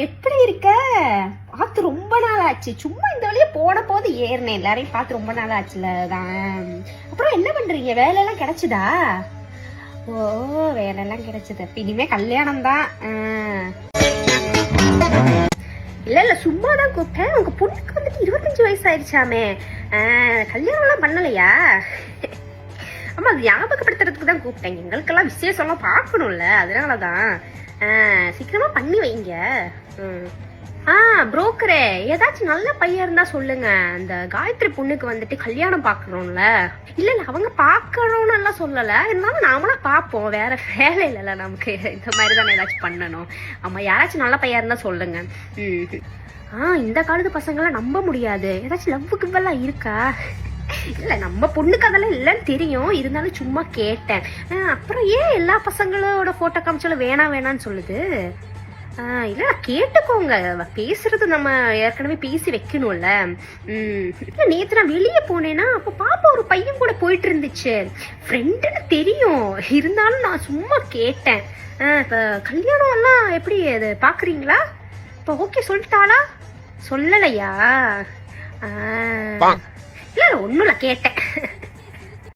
எப்படி இருக்க? பார்த்து ரொம்ப நாள் ஆச்சு. சும்மா இந்த வழியா போன போது ஏறினேன். எல்லாரையும் பார்த்து ரொம்ப நாள் ஆச்சுல தான். அப்புறம் என்ன பண்றீங்க? வேலை எல்லாம் கிடைச்சுதா? ஓ, வேலை எல்லாம் கிடைச்சது. இனிமே கல்யாணம் தான். இல்ல சும்மாதான் கூப்பிட்டேன். உங்க பொண்ணுக்கு வந்துட்டு 25 வயசு ஆயிடுச்சாமே. கல்யாணம் எல்லாம் பண்ணலையா? ஆமா, அது ஞாபகப்படுத்துறதுக்கு தான் கூப்பிட்டேன். எங்களுக்கெல்லாம் விசேஷம் எல்லாம் பார்க்கணும்ல, அதனாலதான். சீக்கிரமா பண்ணி வைங்க. புரோக்கரே, ஏதாச்சும் நல்ல பையன் இருந்தா சொல்லுங்க. அந்த காயத்ரி பொண்ணுக்கு வந்துட்டு கல்யாணம் பாக்கணும்ல. இல்ல அவங்க பாக்கணும்னு எல்லாம் சொல்லல, இருந்தாலும் நாமளா பாப்போம். வேற வேலை இல்லைல்ல நமக்கு. இந்த மாதிரிதான் ஏதாச்சும் பண்ணணும். ஆமா, யாராச்சும் நல்ல பையன் இருந்தா சொல்லுங்க. இந்த காலத்து பசங்களாம் நம்ப முடியாது. ஏதாச்சும் லவ்வுக்கு எல்லாம் இருக்கா? இல்ல நம்ம பொண்ணுக்கு அதெல்லாம் இல்லைன்னு தெரியும், இருந்தாலும் சும்மா கேட்டேன். அப்புறம் ஏன் எல்லா பசங்களோட போட்டோ காமிச்சாலும் வேணான்னு சொல்லுது? இல்ல கேட்டுக்கோங்க, பேசுறது நம்ம ஏற்கனவே பேசி வைக்கணும்ல. நேத்து நான் வெளியே போனேன்னா அப்ப பாப்பா ஒரு பையன் கூட போயிட்டு இருந்துச்சு. ஃப்ரெண்டுன்னு தெரியும், இருந்தாலும் நான் சும்மா கேட்டேன். இப்ப கல்யாணம் எல்லாம் எப்படி அது பாக்குறீங்களா? இப்ப ஓகே சொல்லிட்டாளா? சொல்லலையா? இல்ல ஒண்ணுல கேட்டேன்.